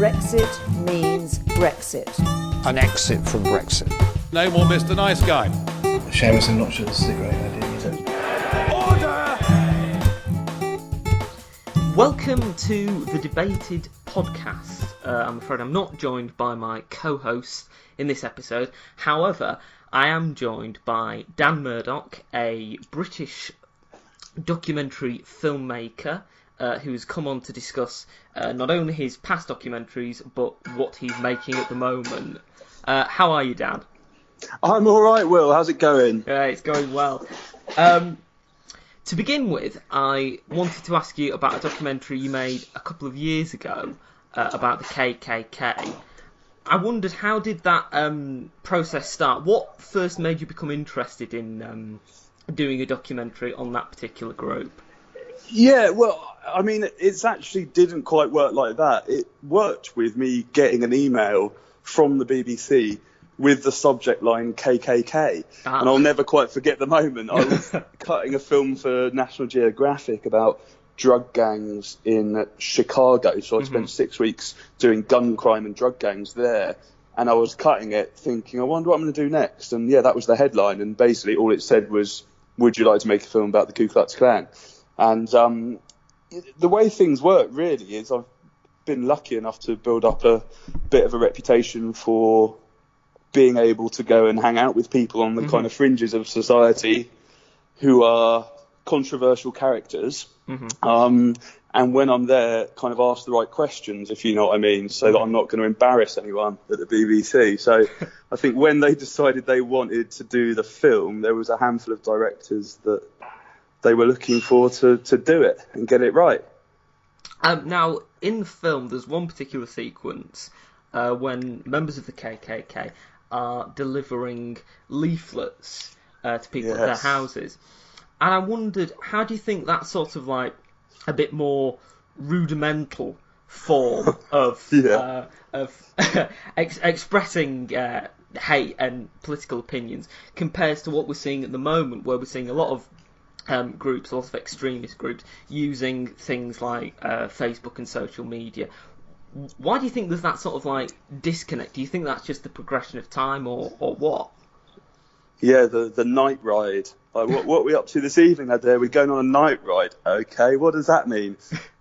Brexit means Brexit. An exit from Brexit. No more Mr. Nice Guy. Seamus, I'm not sure this is a great idea, Order! Welcome to the Debated podcast. I'm afraid I'm not joined by my co-host in this episode. However, I am joined by Dan Murdoch, a British documentary filmmaker who's come on to discuss not only his past documentaries, but what he's making at the moment. How are you, Dan? I'm all right, Will. How's it going? Yeah, it's going well. To begin with, I wanted to ask you about a documentary you made a couple of years ago about the KKK. I wondered, how did that process start? What first made you become interested in doing a documentary on that particular group? Yeah, well, I mean, it actually didn't quite work like that. It worked with me getting an email from the BBC with the subject line KKK. And I'll never quite forget the moment. I was cutting a film for National Geographic about drug gangs in Chicago. So I spent 6 weeks doing gun crime and drug gangs there. And I was cutting it thinking, I wonder what I'm going to do next. And yeah, that was the headline. And basically all it said was, would you like to make a film about the Ku Klux Klan? And the way things work really is I've been lucky enough to build up a bit of a reputation for being able to go and hang out with people on the kind of fringes of society who are controversial characters. And when I'm there, kind of ask the right questions, if you know what I mean, so that I'm not going to embarrass anyone at the BBC. So I think when they decided they wanted to do the film, there was a handful of directors that they were looking for to do it and get it right. Now, in the film, there's one particular sequence when members of the KKK are delivering leaflets to people at their houses. And I wondered, how do you think that sort of like a bit more rudimental form of expressing hate and political opinions compares to what we're seeing at the moment, where we're seeing a lot of groups, a lot of extremist groups, using things like Facebook and social media? Why do you think there's that sort of like disconnect? Do you think that's just the progression of time, or what? Yeah, the night ride. Like, what are we up to this evening, lad? We're going on a night ride. Okay, what does that mean?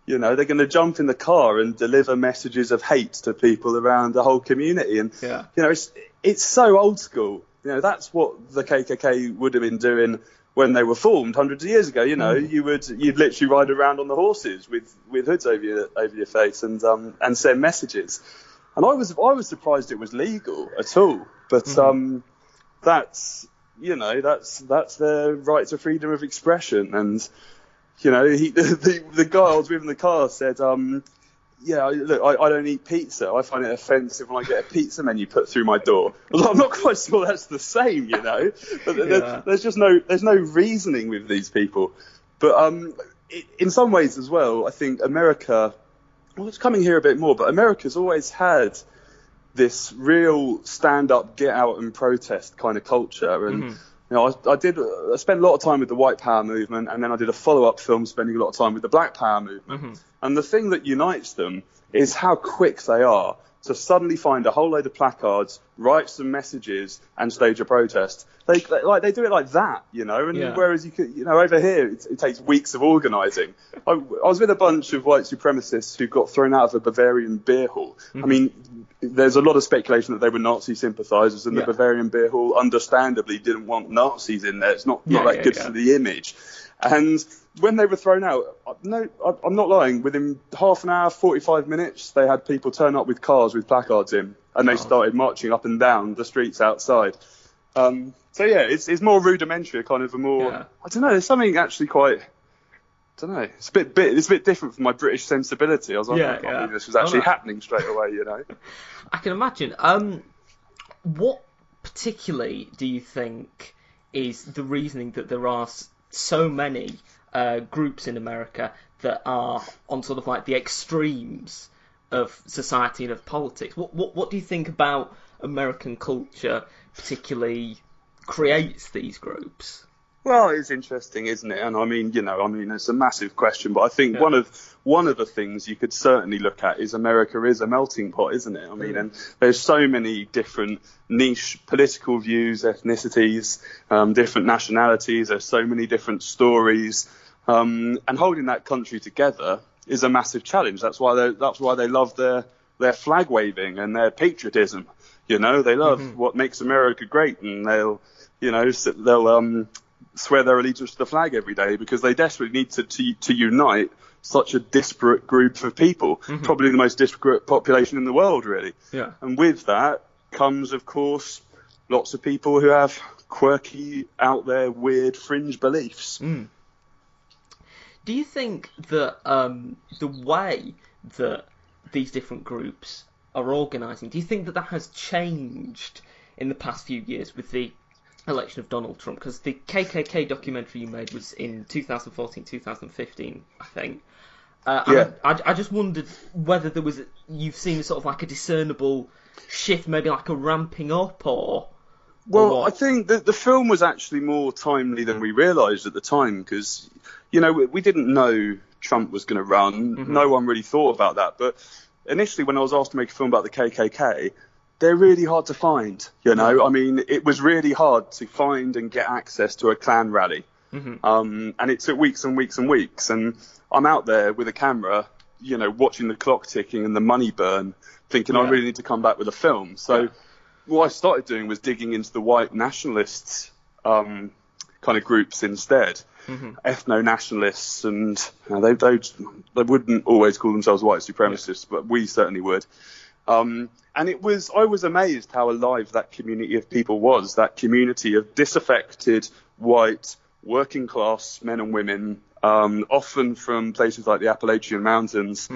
You know, they're going to jump in the car and deliver messages of hate to people around the whole community. And, you know, it's so old school. You know, that's what the KKK would have been doing when they were formed hundreds of years ago. You know, you'd literally ride around on the horses with hoods over your face and send messages. And I was surprised it was legal at all. But that's their right to freedom of expression. And you know, the guy I was with in the car said, look, I don't eat pizza. I find it offensive when I get a pizza menu put through my door. I'm not quite sure that's the same, you know. But there's no reasoning with these people. But in some ways as well, I think America, well, it's coming here a bit more, but America's always had this real stand-up, get out and protest kind of culture. And you know, I spent a lot of time with the White Power movement, and then I did a follow-up film spending a lot of time with the Black Power movement. And the thing that unites them is how quick they are to suddenly find a whole load of placards, write some messages, and stage a protest. They do it like that, you know. And whereas over here it takes weeks of organising. I was with a bunch of white supremacists who got thrown out of a Bavarian beer hall. I mean, there's a lot of speculation that they were Nazi sympathisers, and the Bavarian beer hall understandably didn't want Nazis in there. It's not that good for the image. And when they were thrown out, no, I'm not lying, within half an hour, 45 minutes, they had people turn up with cars with placards in, and they started marching up and down the streets outside. So yeah, it's more rudimentary, kind of a more, I don't know, there's something actually quite, I don't know, it's a bit different from my British sensibility. I was like, I can't believe this was actually happening straight away, you know. I can imagine. What particularly do you think is the reasoning that there are so many groups in America that are on sort of like the extremes of society and of politics? What do you think about American culture particularly creates these groups? Well, it's interesting, isn't it? And I mean, it's a massive question, but I think one of the things you could certainly look at is America is a melting pot, isn't it? I mean, and there's so many different niche political views, ethnicities, different nationalities. There's so many different stories, and holding that country together is a massive challenge. That's why they love their flag waving and their patriotism. They love what makes America great, and they'll swear their allegiance to the flag every day because they desperately need to unite such a disparate group of people, probably the most disparate population in the world, really. Yeah. And with that comes, of course, lots of people who have quirky, out there, weird, fringe beliefs. Do you think that the way that these different groups are organising, do you think that has changed in the past few years with the election of Donald Trump? Because the KKK documentary you made was in 2014, 2015, I think. I just wondered whether you've seen sort of like a discernible shift, maybe like a ramping up, or... Well, I think that the film was actually more timely than we realised at the time, because, we didn't know Trump was going to run. No one really thought about that. But initially, when I was asked to make a film about the KKK, they're really hard to find, I mean, it was really hard to find and get access to a Klan rally. And it took weeks and weeks and weeks. And I'm out there with a camera, watching the clock ticking and the money burn, thinking I really need to come back with a film. So what I started doing was digging into the white nationalists kind of groups instead. Ethno-nationalists, and they wouldn't always call themselves white supremacists, but we certainly would. And I was amazed how alive that community of people was, that community of disaffected, white, working class men and women, often from places like the Appalachian Mountains,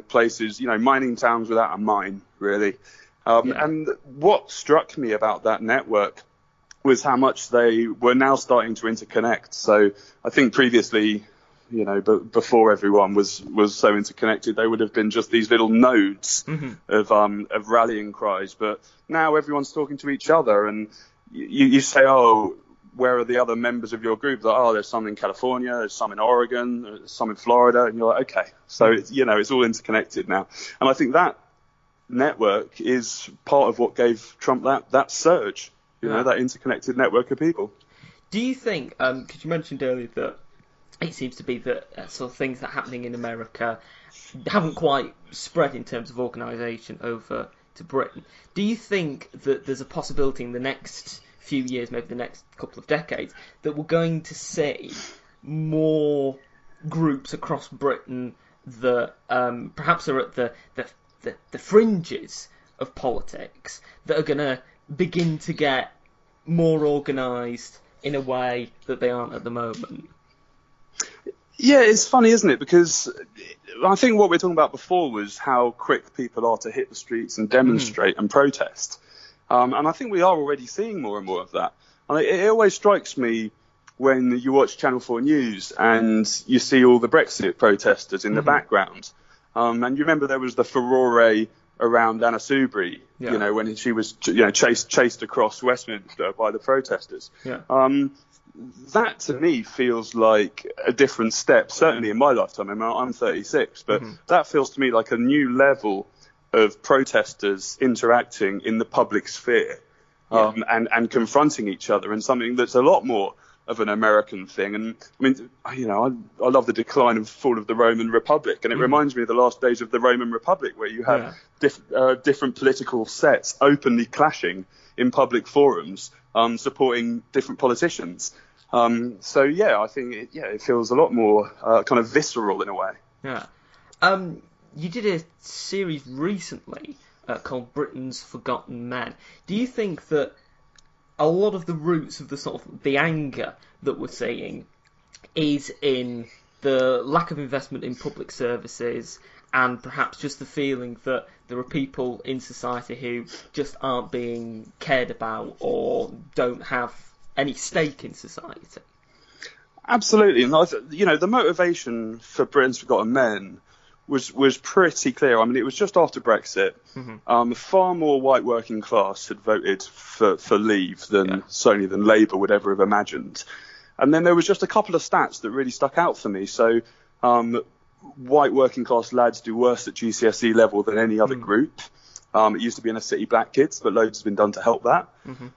places, mining towns without a mine, really. And what struck me about that network was how much they were now starting to interconnect. So I think previously, before everyone was so interconnected, they would have been just these little nodes of rallying cries. But now everyone's talking to each other, and you say, oh, where are the other members of your group? Like, oh, there's some in California, there's some in Oregon, there's some in Florida, and you're like, okay, so it's all interconnected now. And I think that network is part of what gave Trump that surge, that interconnected network of people. Do you think, because you mentioned earlier that it seems to be that sort of things that are happening in America haven't quite spread in terms of organisation over to Britain. Do you think that there's a possibility in the next few years, maybe the next couple of decades, that we're going to see more groups across Britain that perhaps are at the fringes of politics that are going to begin to get more organised in a way that they aren't at the moment? Yeah, it's funny, isn't it? Because I think what we were talking about before was how quick people are to hit the streets and demonstrate and protest. And I think we are already seeing more and more of that. And it always strikes me when you watch Channel 4 News and you see all the Brexit protesters in the background. And you remember there was the furore around Anna Soubry, when she was, chased across Westminster by the protesters. That to me feels like a different step, certainly in my lifetime. I mean, I'm 36, but that feels to me like a new level of protesters interacting in the public sphere and confronting each other, and something that's a lot more of an American thing. And I mean, I love the decline and fall of the Roman Republic, and it reminds me of the last days of the Roman Republic, where you have different political sets openly clashing in public forums, supporting different politicians. I think it feels a lot more kind of visceral in a way. You did a series recently called Britain's Forgotten Men. Do you think that a lot of the roots of the anger that we're seeing is in the lack of investment in public services, and perhaps just the feeling that there are people in society who just aren't being cared about or don't have any stake in society? Absolutely. And the motivation for Britain's Forgotten Men was pretty clear. I mean, it was just after Brexit. Far more white working class had voted for Leave than certainly than Labour would ever have imagined. And then there was just a couple of stats that really stuck out for me. So white working class lads do worse at GCSE level than any other group. It used to be inner city black kids, but loads has been done to help that.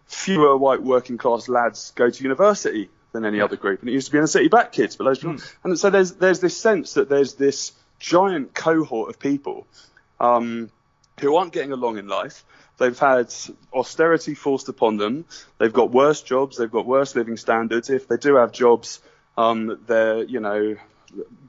Fewer white working class lads go to university than any other group, and it used to be inner city black kids, but loads. And so there's this sense that there's this giant cohort of people who aren't getting along in life. They've had austerity forced upon them. They've got worse jobs. They've got worse living standards. If they do have jobs, they're,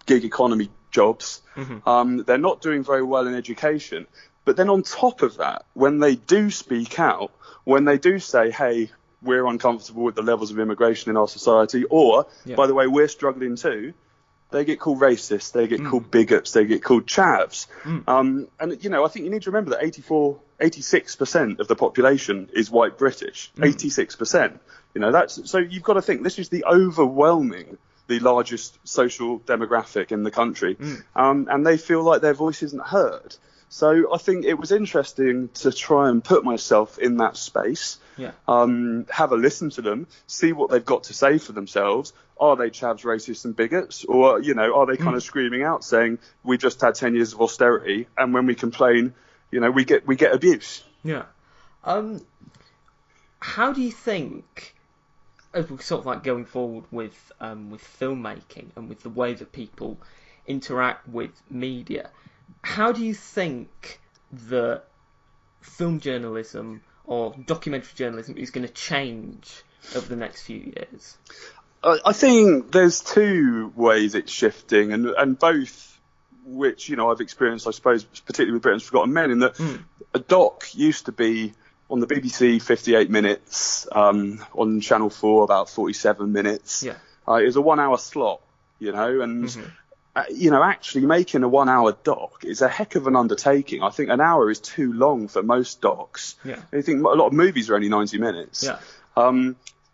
gig economy jobs. They're not doing very well in education. But then on top of that, when they do speak out, when they do say, hey, we're uncomfortable with the levels of immigration in our society, or, by the way, we're struggling too, they get called racist, they get called bigots, they get called chavs. And, I think you need to remember that 86% of the population is white British. 86%. So you've got to think this is the largest social demographic in the country. And they feel like their voice isn't heard. So I think it was interesting to try and put myself in that space, have a listen to them, see what they've got to say for themselves. Are they chavs, racists and bigots? Or, are they kind of screaming out saying, we just had 10 years of austerity, and when we complain, we get abuse? Yeah. How do you think, as we're sort of like going forward with filmmaking and with the way that people interact with media, how do you think that film journalism or documentary journalism is going to change over the next few years? I think there's two ways it's shifting, and both which, I've experienced, I suppose, particularly with Britain's Forgotten Men, in that a doc used to be on the BBC 58 minutes, on Channel 4 about 47 minutes. It was a 1 hour slot, actually making a 1 hour doc is a heck of an undertaking. I think an hour is too long for most docs. I think a lot of movies are only 90 minutes.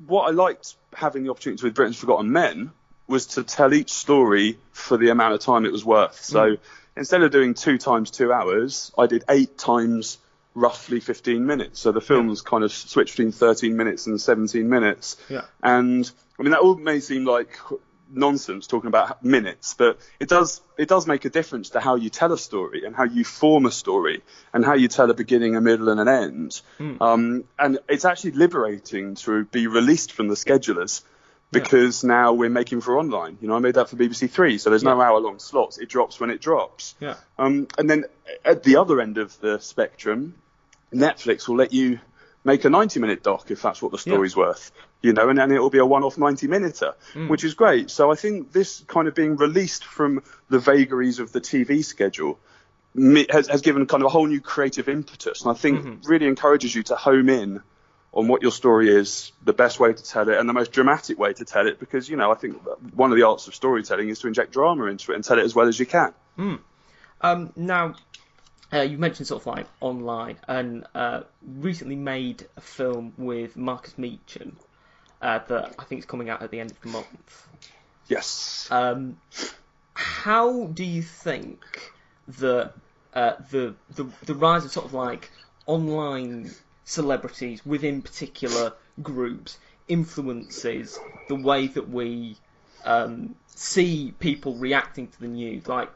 What I liked having the opportunity with Britain's Forgotten Men was to tell each story for the amount of time it was worth. So instead of doing 2 times 2 hours, I did 8 times roughly 15 minutes. So the film's kind of switched between 13 minutes and 17 minutes. And I mean, that all may seem like nonsense talking about minutes, but it does make a difference to how you tell a story and how you form a story and how you tell a beginning, a middle and an end. And it's actually liberating to be released from the schedulers, because now we're making for online. I made that for BBC Three, so there's no hour-long slots. It drops when it drops. And then at the other end of the spectrum, Netflix will let you make a 90-minute doc if that's what the story's worth, and then it will be a one-off 90-minuter, which is great. So I think this kind of being released from the vagaries of the TV schedule has given kind of a whole new creative impetus, and I think really encourages you to home in on what your story is, the best way to tell it, and the most dramatic way to tell it, because, I think one of the arts of storytelling is to inject drama into it and tell it as well as you can. Now, you mentioned sort of like online, and recently made a film with Marcus Meechan that I think is coming out at the end of the month. Yes. How do you think that the rise of sort of like online celebrities within particular groups influences the way that we see people reacting to the news? Like,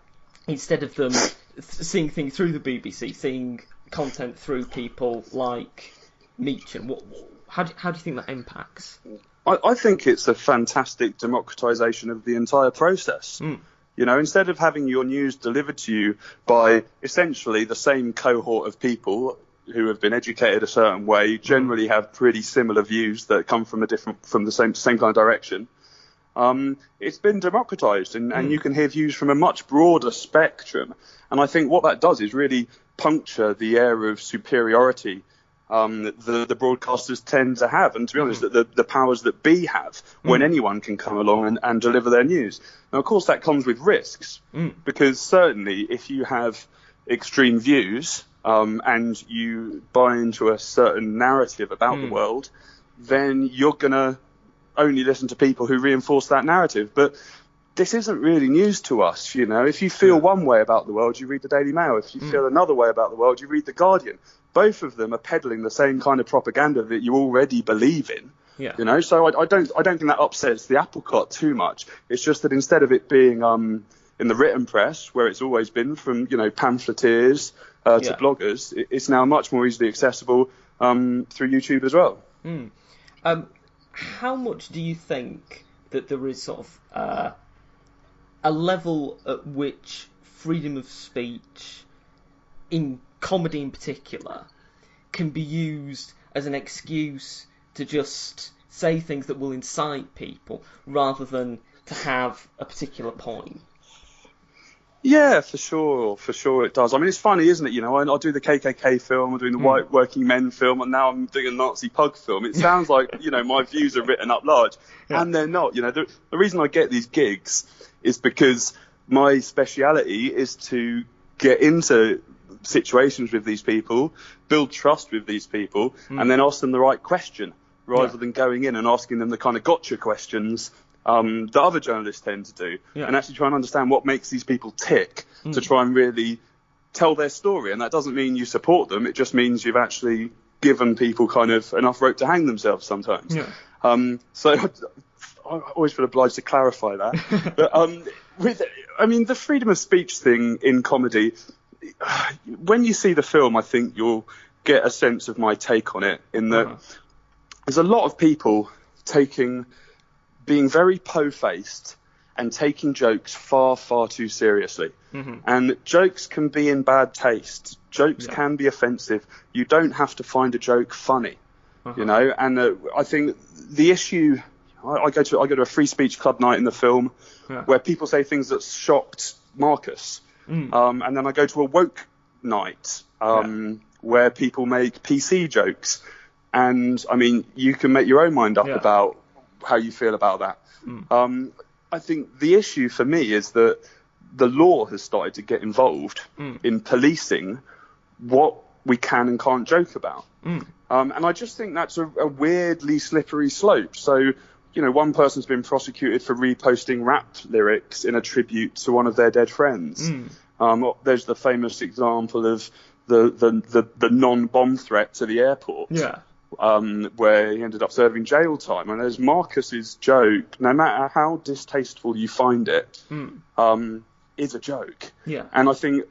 instead of them seeing things through the BBC, seeing content through people like Meechan, how do you think that impacts? I think it's a fantastic democratisation of the entire process. Instead of having your news delivered to you by essentially the same cohort of people who have been educated a certain way, generally have pretty similar views that come from the same kind of direction. It's been democratised, and you can hear views from a much broader spectrum. And I think what that does is really puncture the air of superiority the broadcasters tend to have, and to be honest, the powers that be have when anyone can come along and deliver their news. Now, of course, that comes with risks, because certainly if you have extreme views and you buy into a certain narrative about the world, then you're going to only listen to people who reinforce that narrative. But this isn't really news to us, If you feel one way about the world, you read the Daily Mail. If you feel another way about the world, you read the Guardian. Both of them are peddling the same kind of propaganda that you already believe in. Yeah. You know, so I don't think that upsets the apple cart too much. It's just that instead of it being in the written press, where it's always been from, you know, pamphleteers to bloggers, it's now much more easily accessible through YouTube as well. How much do you think that there is sort of a level at which freedom of speech, in comedy in particular, can be used as an excuse to just say things that will incite people rather than to have a particular point? Yeah, for sure it does. I mean, it's funny, isn't it? You know, I do the KKK film, I'm doing the white working men film, and now I'm doing a Nazi pug film. It sounds like, you know, my views are written up large, and they're not. You know, the reason I get these gigs is because my speciality is to get into situations with these people, build trust with these people, and then ask them the right question, rather than going in and asking them the kind of gotcha questions that other journalists tend to do, and actually try and understand what makes these people tick to try and really tell their story. And that doesn't mean you support them, it just means you've actually given people kind of enough rope to hang themselves sometimes. So I always feel obliged to clarify that. But the freedom of speech thing in comedy, when you see the film, I think you'll get a sense of my take on it, in that there's a lot of people being very po-faced and taking jokes far, far too seriously. And jokes can be in bad taste. Jokes can be offensive. You don't have to find a joke funny, you know. And I think the issue, I go to a free speech club night in the film where people say things that shocked Marcus. And then I go to a woke night where people make PC jokes. And, I mean, you can make your own mind up about how you feel about that. I think the issue for me is that the law has started to get involved in policing what we can and can't joke about. And I just think that's a weirdly slippery slope. So, you know, one person's been prosecuted for reposting rap lyrics in a tribute to one of their dead friends. There's the famous example of the non-bomb threat to the airport. Where he ended up serving jail time. And there's Marcus's joke, no matter how distasteful you find it, is a joke. And I think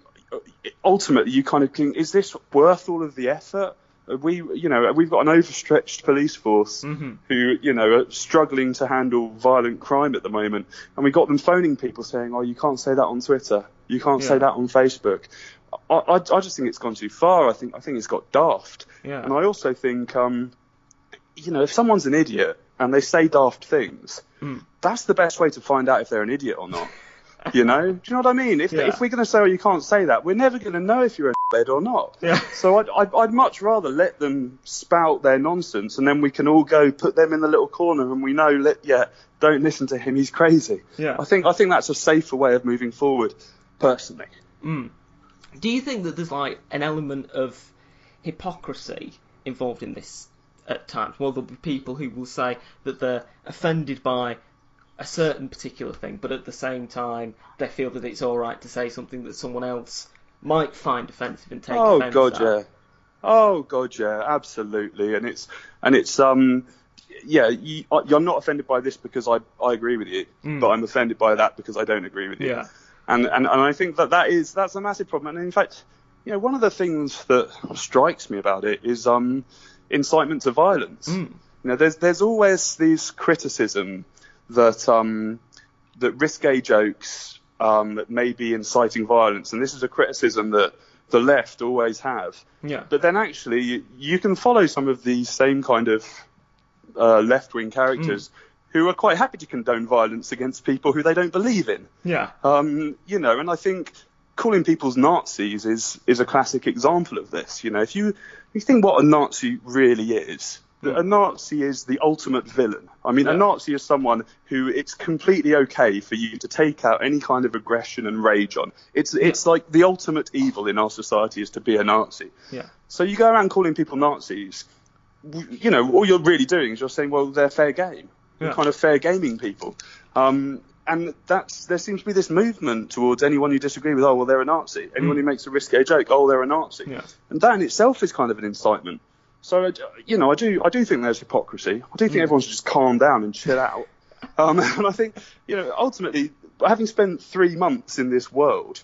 ultimately you kind of think, is this worth all of the effort? We've got an overstretched police force who, you know, are struggling to handle violent crime at the moment. And we got them phoning people saying, oh, you can't say that on Twitter. You can't say that on Facebook. I just think it's gone too far. I think it's got daft. And I also think, you know, if someone's an idiot and they say daft things, that's the best way to find out if they're an idiot or not. You know? Do you know what I mean? If we're going to say, oh, you can't say that, we're never going to know if you're a bed or not. So I'd much rather let them spout their nonsense, and then we can all go put them in the little corner, and we know, don't listen to him, he's crazy. I think that's a safer way of moving forward, personally. Do you think that there's like an element of hypocrisy involved in this at times? Well, there'll be people who will say that they're offended by a certain particular thing, but at the same time they feel that it's all right to say something that someone else might find offensive and take offence at. Oh god, yeah, absolutely. And it's you're not offended by this because I agree with you, but I'm offended by that because I don't agree with you. And I think that's a massive problem. And in fact, you know, one of the things that strikes me about it is incitement to violence. You know, there's always this criticism that risque jokes that may be inciting violence, and this is a criticism that the left always have. But then actually, you can follow some of these same kind of left-wing characters who are quite happy to condone violence against people who they don't believe in. You know, and I think calling people Nazis is a classic example of this. You know, if you think what a Nazi really is, a Nazi is the ultimate villain. I mean, a Nazi is someone who it's completely okay for you to take out any kind of aggression and rage on. It's like the ultimate evil in our society is to be a Nazi. So you go around calling people Nazis, you know, all you're really doing is you're saying, well, they're fair game. You're kind of fair gaming people. And there seems to be this movement towards anyone you disagree with, oh, well, they're a Nazi. Anyone who makes a risque joke, oh, they're a Nazi. And that in itself is kind of an incitement So, I do think there's hypocrisy. I do think everyone should just calm down and chill out. And I think, ultimately, having spent 3 months in this world,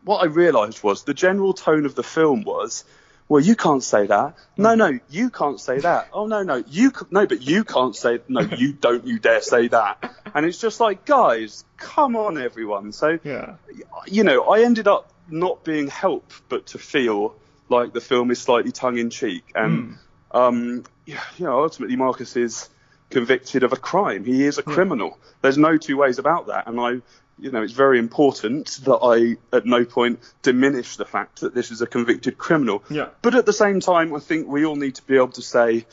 what I realised was the general tone of the film was, well, you can't say that. No, you can't say that. Oh, no, but you can't say, no, you don't, you dare say that. And it's just like, guys, come on, everyone. So, I ended up not being helped but to feel like the film is slightly tongue-in-cheek. And, ultimately Marcus is convicted of a crime. He is a criminal. There's no two ways about that. And it's very important that I at no point diminish the fact that this is a convicted criminal. Yeah. But at the same time, I think we all need to be able to say,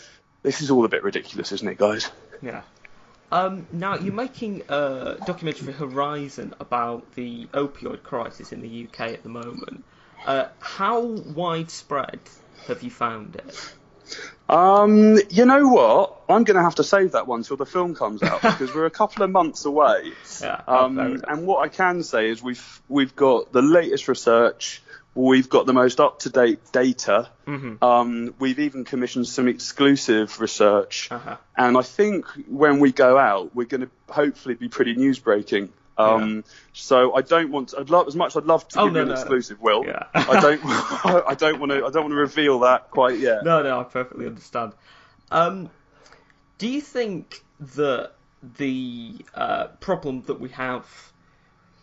this is all a bit ridiculous, isn't it, guys? Yeah. Now, you're making a documentary for Horizon about the opioid crisis in the UK at the moment. How widespread have you found it? You know what? I'm going to have to save that one till the film comes out because we're a couple of months away. Yeah, and what I can say is we've got the latest research. We've got the most up-to-date data. Mm-hmm. We've even commissioned some exclusive research. Uh-huh. And I think when we go out, we're going to hopefully be pretty news-breaking. So I don't want to, as much as I'd love to give you an exclusive, Will. Yeah. I don't want to reveal that quite yet. No, I perfectly understand. Do you think that the problem that we have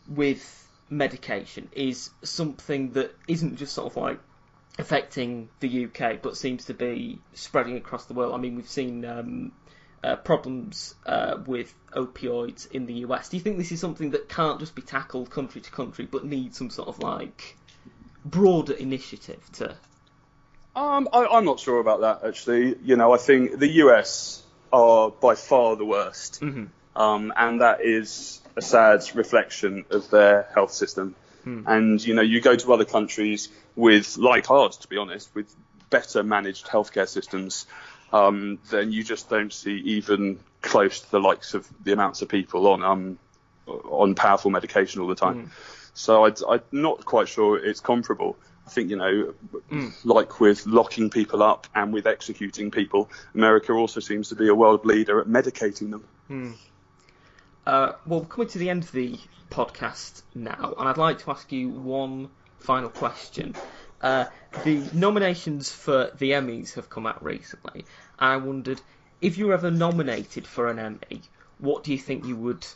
with medication is something that isn't just sort of like affecting the UK, but seems to be spreading across the world? I mean, we've seen problems with opioids in the US. Do you think this is something that can't just be tackled country to country, but needs some sort of like broader initiative to? I'm not sure about that actually. I think the US are by far the worst, and that is a sad reflection of their health system. And you go to other countries with, like ours, to be honest, with better managed healthcare systems. Then you just don't see even close to the likes of the amounts of people on powerful medication all the time. So I'm not quite sure it's comparable. I think, like with locking people up and with executing people, America also seems to be a world leader at medicating them. Well, coming to the end of the podcast now, and I'd like to ask you one final question. The nominations for the Emmys have come out recently, and I wondered, if you were ever nominated for an Emmy, what do you think you would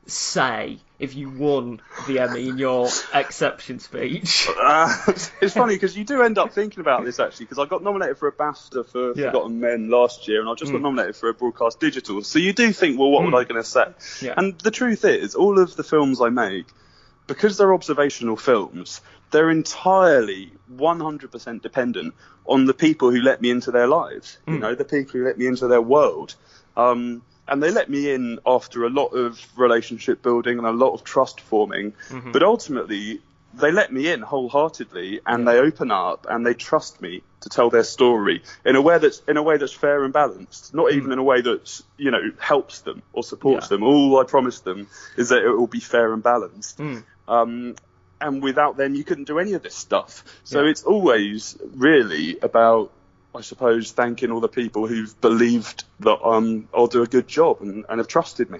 say if you won the Emmy in your acceptance speech? It's funny because you do end up thinking about this actually, because I got nominated for a BAFTA for Forgotten Men last year, and I just got nominated for a Broadcast Digital. So you do think, well, what would I going to say? Yeah. And the truth is, all of the films I make, because they're observational films, they're entirely 100% dependent on the people who let me into their lives, the people who let me into their world. And they let me in after a lot of relationship building and a lot of trust forming. But ultimately, they let me in wholeheartedly, and they open up and they trust me to tell their story in a way that's fair and balanced, not even in a way that helps them or supports them. All I promise them is that it will be fair and balanced. And without them, you couldn't do any of this stuff. So it's always really about, I suppose, thanking all the people who've believed that I'll do a good job and have trusted me.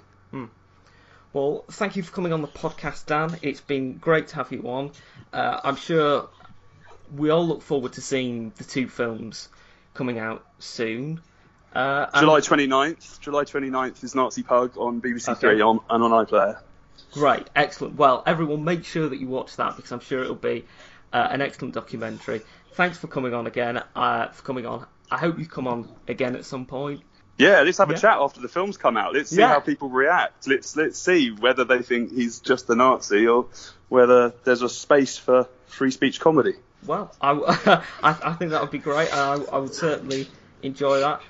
Well, thank you for coming on the podcast, Dan. It's been great to have you on. I'm sure we all look forward to seeing the two films coming out soon. July 29th is Nazi Pug on BBC Three and on iPlayer. Great, excellent. Well, everyone, make sure that you watch that because I'm sure it'll be an excellent documentary. Thanks for coming on again. I hope you come on again at some point. Yeah, let's have a chat after the films come out. Let's see how people react. Let's see whether they think he's just a Nazi or whether there's a space for free speech comedy. Well, I think that would be great. I would certainly enjoy that.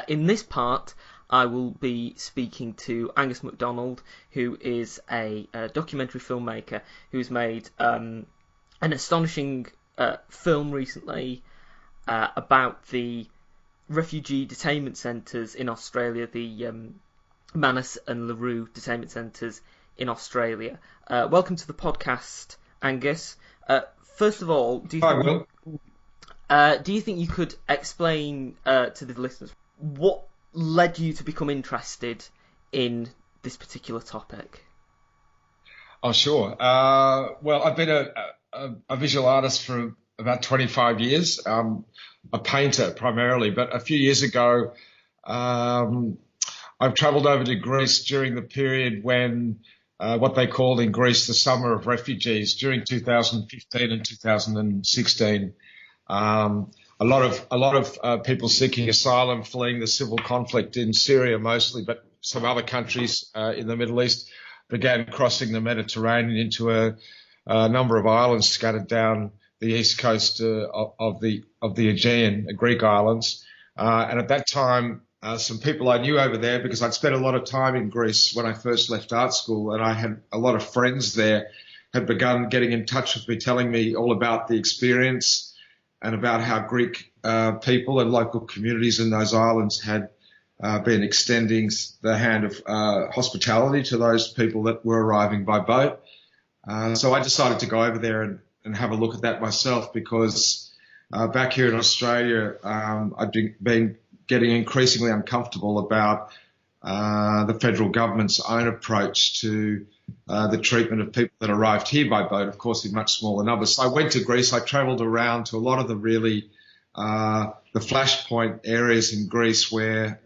In this part, I will be speaking to Angus McDonald, who is a documentary filmmaker who's made an astonishing film recently about the refugee detainment centres in Australia, the Manus and Larue detainment centres in Australia. Welcome to the podcast, Angus. First of all, do you Hi, think Will. do you think you could explain to the listeners what led you to become interested in this particular topic? Oh, sure. Well, I've been a visual artist for about 25 years, a painter primarily, but a few years ago, I've travelled over to Greece during the period when what they called in Greece the summer of refugees during 2015 and 2016. A lot of people seeking asylum, fleeing the civil conflict in Syria mostly, but some other countries in the Middle East began crossing the Mediterranean into a number of islands scattered down the east coast of the Aegean, Greek islands. And at that time, some people I knew over there, because I'd spent a lot of time in Greece when I first left art school, and I had a lot of friends there, had begun getting in touch with me, telling me all about the experience and about how Greek people and local communities in those islands had been extending the hand of hospitality to those people that were arriving by boat. So I decided to go over there and have a look at that myself, because back here in Australia, I've been getting increasingly uncomfortable about the federal government's own approach to the treatment of people that arrived here by boat, of course, in much smaller numbers. So I went to Greece. I travelled around to a lot of the really the flashpoint areas in Greece where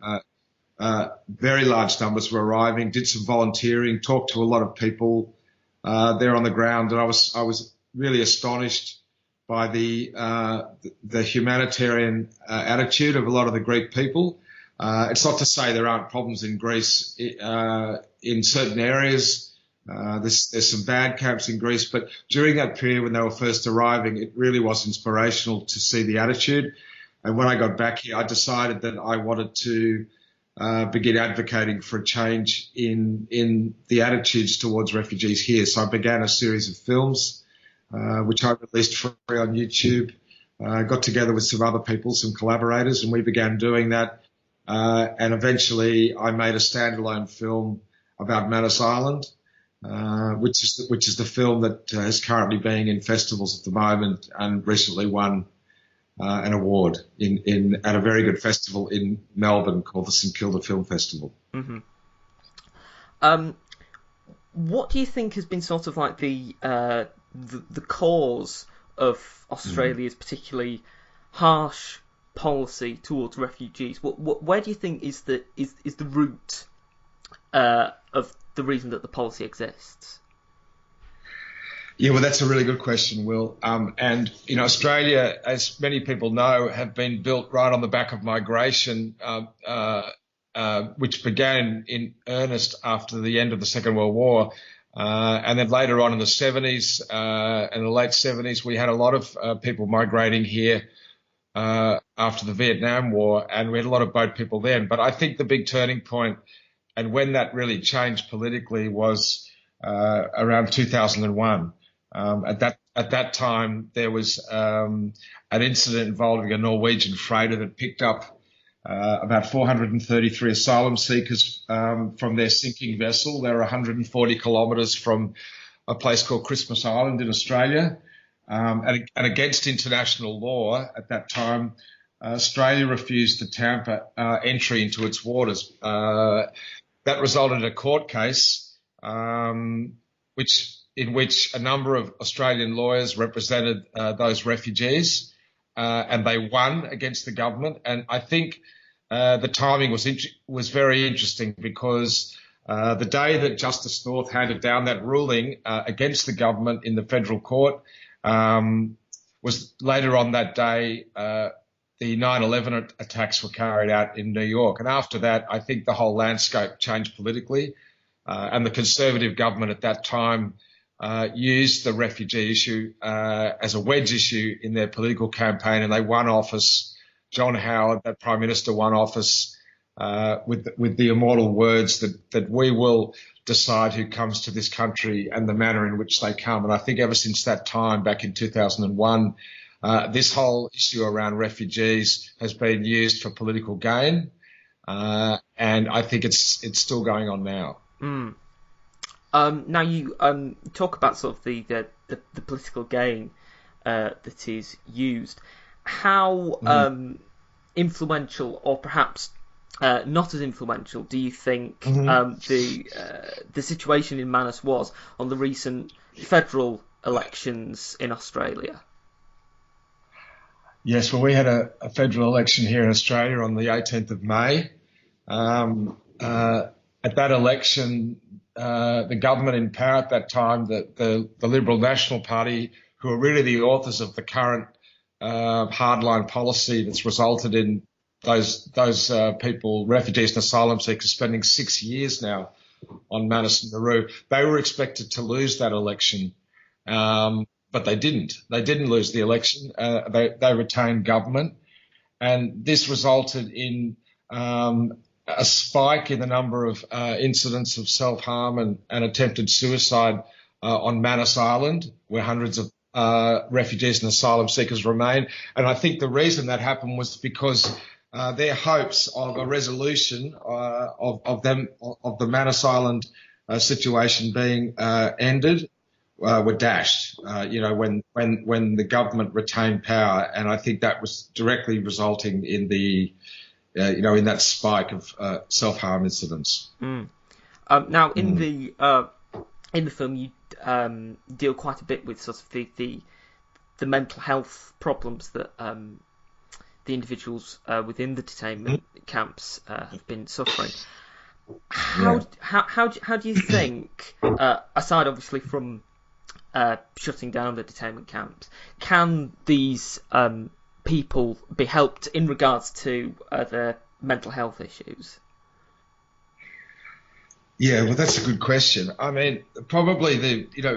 very large numbers were arriving, did some volunteering, talked to a lot of people there on the ground, and I was really astonished by the humanitarian attitude of a lot of the Greek people. It's not to say there aren't problems in Greece in certain areas. There's some bad camps in Greece, but during that period when they were first arriving, it really was inspirational to see the attitude. And when I got back here, I decided that I wanted to begin advocating for a change in the attitudes towards refugees here. So I began a series of films, which I released free on YouTube. Got together with some other people, some collaborators, and we began doing that. And eventually I made a standalone film about Manus Island, which is the film that is currently being in festivals at the moment and recently won an award at a very good festival in Melbourne called the St Kilda Film Festival. Mm-hmm. What do you think has been sort of like the cause of Australia's particularly harsh policy towards refugees? Where do you think is the root of the reason that the policy exists? Yeah, well, that's a really good question, Will. And Australia, as many people know, have been built right on the back of migration, which began in earnest after the end of the Second World War. And then later on in the 70s, in the late 70s, we had a lot of people migrating here after the Vietnam War, and we had a lot of boat people then. But I think the big turning point, and when that really changed politically, was around 2001. At that time, there was an incident involving a Norwegian freighter that picked up about 433 asylum seekers from their sinking vessel. They were 140 kilometres from a place called Christmas Island in Australia. And against international law at that time, Australia refused to tamper entry into its waters. That resulted in a court case in which a number of Australian lawyers represented those refugees, and they won against the government. And I think the timing was very interesting, because the day that Justice North handed down that ruling against the government in the federal court was later on that day the 9/11 attacks were carried out in New York. And after that, I think the whole landscape changed politically, and the Conservative government at that time used the refugee issue as a wedge issue in their political campaign, and they won office. John Howard, that Prime Minister, won office with the immortal words that we will decide who comes to this country and the manner in which they come. And I think ever since that time, back in 2001, this whole issue around refugees has been used for political gain, and I think it's still going on now. Now you talk about sort of the the political gain that is used. How influential, or perhaps not as influential, do you think the situation in Manus was on the recent federal elections in Australia? Yes, well, we had a federal election here in Australia on the 18th of May. At that election, the government in power at that time, the Liberal National Party, who are really the authors of the current hardline policy that's resulted in those people, refugees and asylum seekers, spending 6 years now on Manus and Nauru, they were expected to lose that election. But they didn't. They didn't lose the election. They retained government, and this resulted in a spike in the number of incidents of self-harm and attempted suicide on Manus Island, where hundreds of refugees and asylum seekers remain. And I think the reason that happened was because their hopes of a resolution of the Manus Island situation being ended were dashed, when the government retained power, and I think that was directly resulting in the, in that spike of self-harm incidents. Now, in the film, you deal quite a bit with sort of the mental health problems that the individuals within the detainment camps have been suffering. How do you think, aside obviously from shutting down the detainment camps, can these people be helped in regards to their mental health issues? Yeah, well, that's a good question. I mean, probably the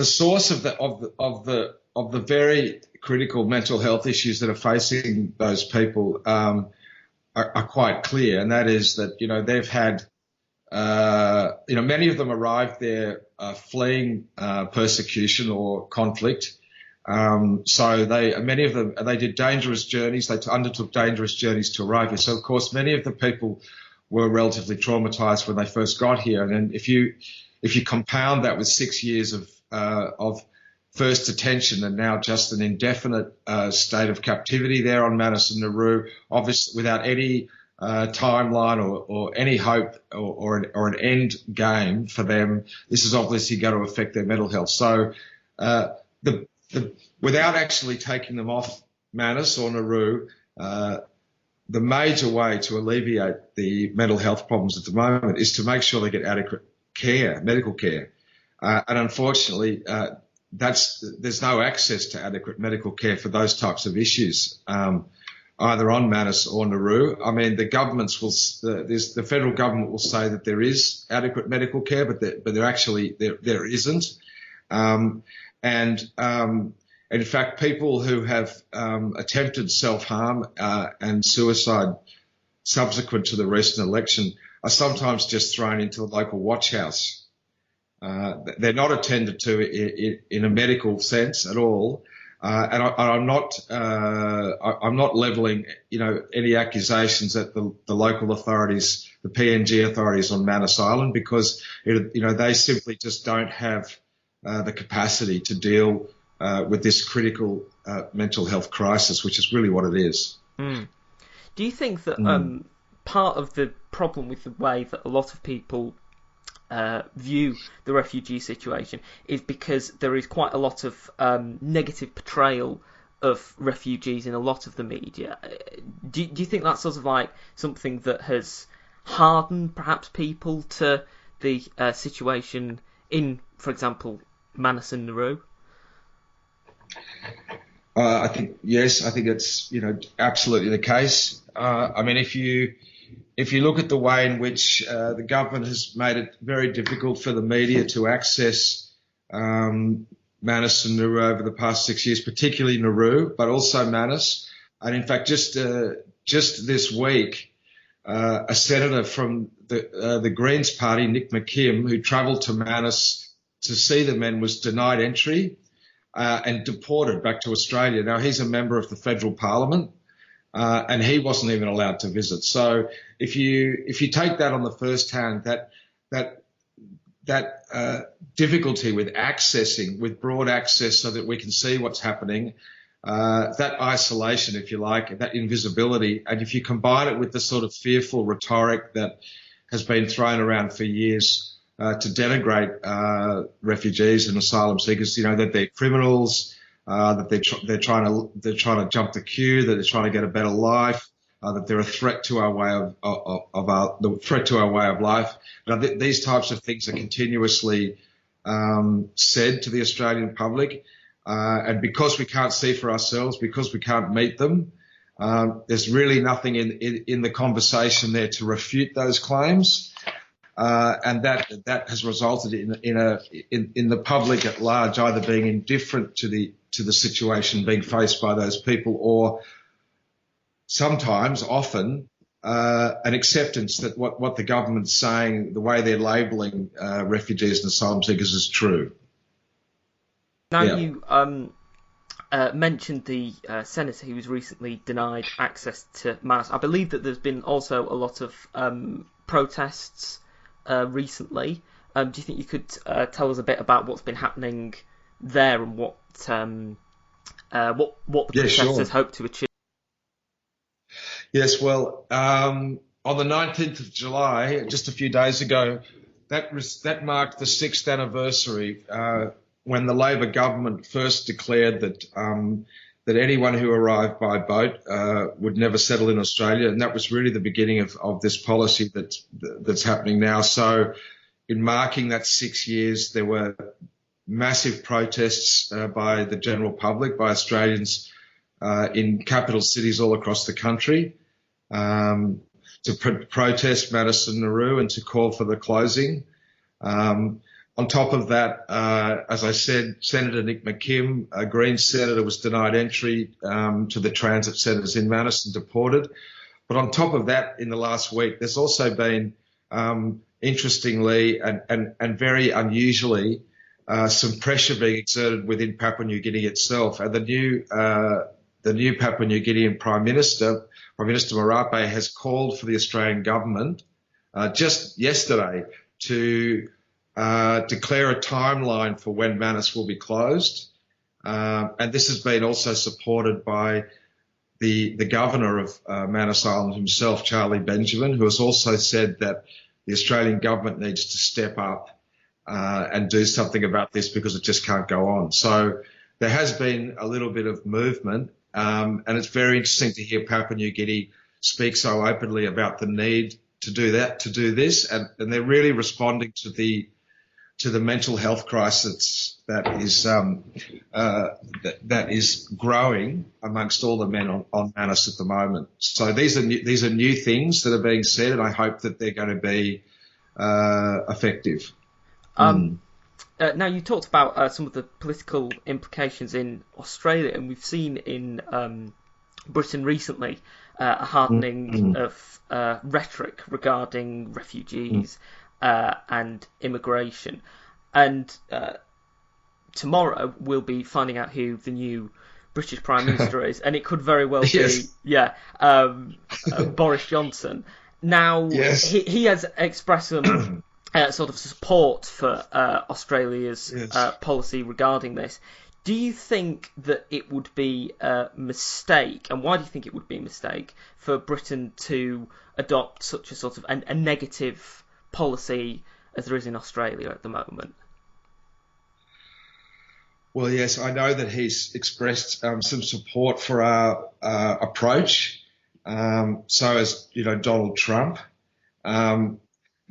source of the very critical mental health issues that are facing those people are quite clear, and that is that they've had many of them arrived there fleeing persecution or conflict. So many of them did dangerous journeys. They undertook dangerous journeys to arrive here. So of course, many of the people were relatively traumatized when they first got here. And then if you compound that with 6 years of first detention and now just an indefinite state of captivity there on Manus and Nauru, obviously without any timeline or any hope or an end game for them, this is obviously going to affect their mental health. So without actually taking them off Manus or Nauru, the major way to alleviate the mental health problems at the moment is to make sure they get adequate care, medical care. And unfortunately, there's no access to adequate medical care for those types of issues, either on Manus or Nauru. I mean, the federal government will say that there is adequate medical care, but there isn't. In fact, people who have attempted self-harm and suicide subsequent to the recent election are sometimes just thrown into a local watch house. They're not attended to in a medical sense at all. And I'm not levelling, any accusations at the local authorities, the PNG authorities on Manus Island, because they simply just don't have the capacity to deal with this critical mental health crisis, which is really what it is. Do you think that part of the problem with the way that a lot of people view the refugee situation is because there is quite a lot of negative portrayal of refugees in a lot of the media? Do you think that's sort of like something that has hardened perhaps people to the situation in, for example, Manus and Nauru? I think it's absolutely the case. I mean, if you look at the way in which the government has made it very difficult for the media to access Manus and Nauru over the past 6 years, particularly Nauru, but also Manus, and in fact, just this week, a senator from the Greens Party, Nick McKim, who travelled to Manus to see the men, was denied entry and deported back to Australia. Now, he's a member of the federal parliament, and he wasn't even allowed to visit. So if you take that on the first hand, that difficulty with broad access so that we can see what's happening, that isolation, if you like, that invisibility, and if you combine it with the sort of fearful rhetoric that has been thrown around for years to denigrate refugees and asylum seekers, that they're criminals, that they're trying to jump the queue, that they're trying to get a better life, that they're a threat to our way of life. These types of things are continuously said to the Australian public, and because we can't see for ourselves, because we can't meet them, there's really nothing in the conversation there to refute those claims, and that has resulted in the public at large either being indifferent to the situation being faced by those people, or sometimes, often, an acceptance that what the government's saying, the way they're labelling refugees and asylum seekers, is true. Now, you mentioned the senator who was recently denied access to Mass. I believe that there's been also a lot of protests recently. Do you think you could tell us a bit about what's been happening there and what the protesters hope to achieve? Yes, well, on the 19th of July, just a few days ago, that marked the 6th anniversary when the Labor government first declared that anyone who arrived by boat would never settle in Australia, and that was really the beginning of this policy that's happening now. So, in marking that 6 years, there were massive protests by the general public, by Australians in capital cities all across the country, to protest Madison Nauru and to call for the closing. On top of that, as I said, Senator Nick McKim, a Greens senator, was denied entry to the transit centres in Madison, deported. But on top of that, in the last week, there's also been, interestingly and very unusually, some pressure being exerted within Papua New Guinea itself. And the new Papua New Guinean Prime Minister Marape, has called for the Australian government just yesterday to declare a timeline for when Manus will be closed. And this has been also supported by the governor of Manus Island himself, Charlie Benjamin, who has also said that the Australian government needs to step up and do something about this because it just can't go on. So there has been a little bit of movement, and it's very interesting to hear Papua New Guinea speak so openly about the need to do this, and they're really responding to the mental health crisis that is growing amongst all the men on Manus at the moment. So these are new things that are being said, and I hope that they're going to be effective. Now, you talked about some of the political implications in Australia, and we've seen in Britain recently a hardening of rhetoric regarding refugees and immigration. And tomorrow we'll be finding out who the new British Prime Minister is, and it could very well be Boris Johnson. Now, he has expressed some sort of support for Australia's policy regarding this. Do you think that it would be a mistake, and why do you think it would be a mistake for Britain to adopt such a sort of a negative policy as there is in Australia at the moment? Well, yes, I know that he's expressed some support for our approach. So has Donald Trump.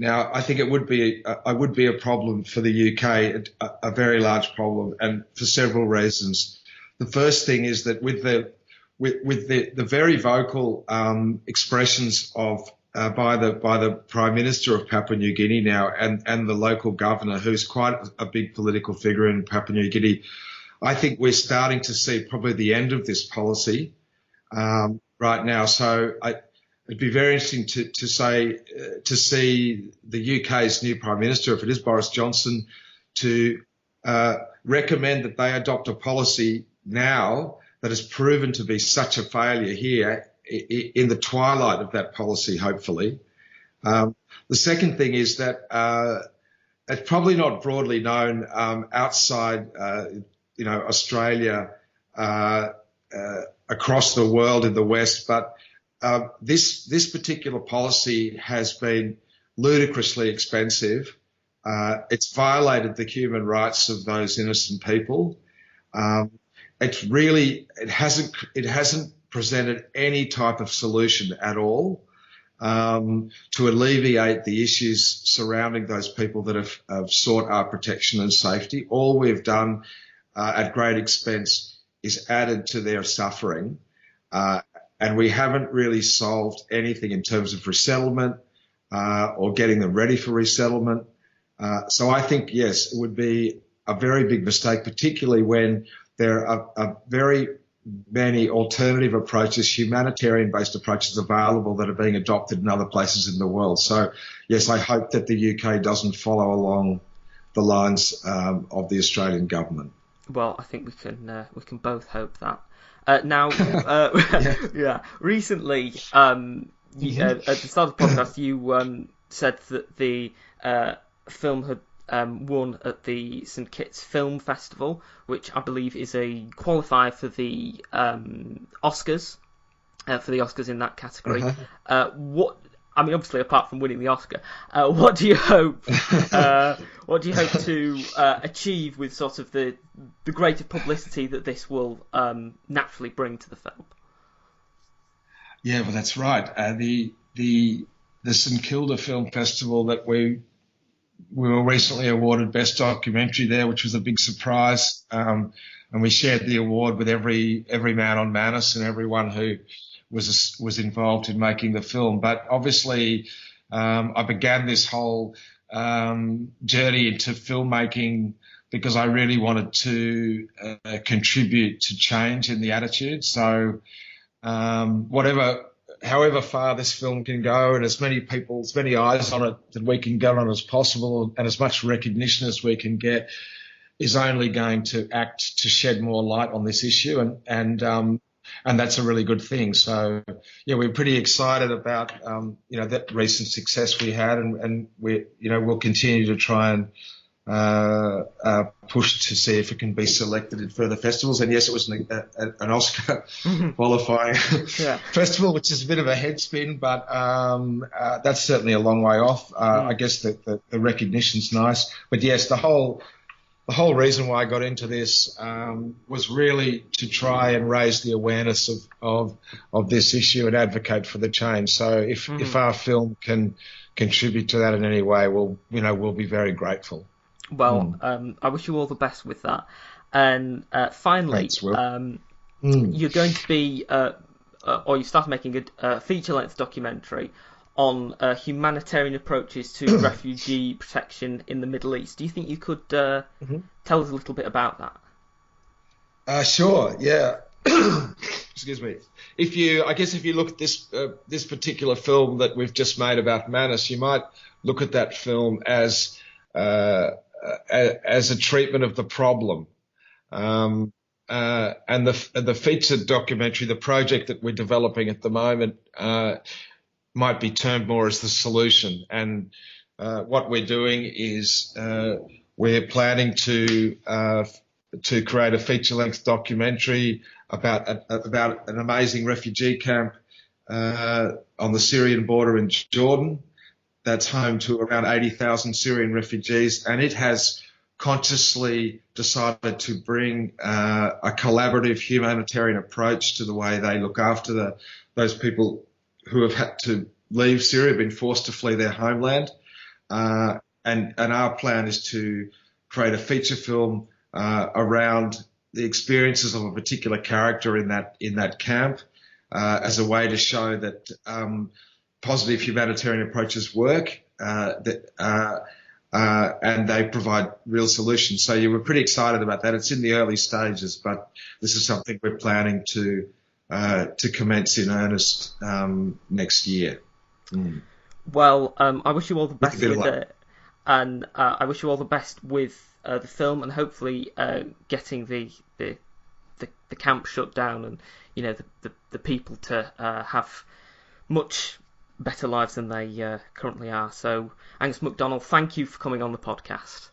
Now, I think it would be a problem for the UK, a very large problem, and for several reasons. The first thing is that with the very vocal expressions of by the Prime Minister of Papua New Guinea now and the local governor, who's quite a big political figure in Papua New Guinea, I think we're starting to see probably the end of this policy right now. So it'd be very interesting to see the UK's new Prime Minister, if it is Boris Johnson, to recommend that they adopt a policy now that has proven to be such a failure here in the twilight of that policy, hopefully. The second thing is that it's probably not broadly known outside, Australia, across the world in the West, but this particular policy has been ludicrously expensive. It's violated the human rights of those innocent people. It hasn't presented any type of solution at all to alleviate the issues surrounding those people that have sought our protection and safety. All we've done at great expense is added to their suffering, and we haven't really solved anything in terms of resettlement or getting them ready for resettlement. So I think, yes, it would be a very big mistake, particularly when there are very many alternative approaches, humanitarian-based approaches available that are being adopted in other places in the world. So, yes, I hope that the UK doesn't follow along the lines of the Australian government. Well, I think we can both hope that. Now, recently, at the start of the podcast, you said that the film had won at the St Kitts Film Festival, which I believe is a qualifier for the Oscars, in that category. Obviously, apart from winning the Oscar, what do you hope? What do you hope to achieve with sort of the greater publicity that this will naturally bring to the film? Yeah, well, that's right. The St Kilda Film Festival that we were recently awarded Best Documentary there, which was a big surprise. And we shared the award with every man on Manus and everyone who was involved in making the film. But obviously, I began this whole journey into filmmaking because I really wanted to contribute to change in the attitude. So however far this film can go, and as many eyes on it that we can get on as possible, and as much recognition as we can get, is only going to act to shed more light on this issue, and that's a really good thing. So yeah, we're pretty excited about that recent success we had, and we'll continue to try and push to see if it can be selected in further festivals. And yes, it was an Oscar qualifying festival, which is a bit of a head spin, but that's certainly a long way off. I guess that the recognition's nice, but yes, the whole reason why I got into this was really to try and raise the awareness of this issue and advocate for the change. So if our film can contribute to that in any way, we'll be very grateful. Well, I wish you all the best with that. And finally, Thanks, Will. You're going to be, or you started making a feature-length documentary on humanitarian approaches to refugee protection in the Middle East. Do you think you could tell us a little bit about that? Sure. Yeah. Excuse me. If you look at this particular film that we've just made about Manus, you might look at that film as a treatment of the problem. And the featured documentary, the project that we're developing at the moment, might be termed more as the solution. And what we're doing is we're planning to create a feature-length documentary about an amazing refugee camp on the Syrian border in Jordan. That's home to around 80,000 Syrian refugees, and it has consciously decided to bring a collaborative humanitarian approach to the way they look after those people who have had to leave Syria, been forced to flee their homeland. And our plan is to create a feature film around the experiences of a particular character in that camp as a way to show that positive humanitarian approaches work, and they provide real solutions. So we're pretty excited about that. It's in the early stages, but this is something we're planning to commence in earnest next year. Well, I wish you all the best with it, and I wish you all the best with the film, and hopefully getting the camp shut down, and the people to have much better lives than they currently are. So, Angus McDonald, thank you for coming on the podcast.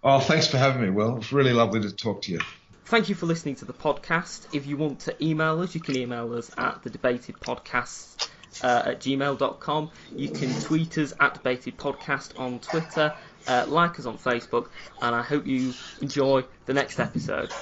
Oh, thanks for having me, Will. It's really lovely to talk to you. Thank you for listening to the podcast. If you want to email us, you can email us at thedebatedpodcast at gmail.com. You can tweet us at debatedpodcast on Twitter, like us on Facebook, and I hope you enjoy the next episode.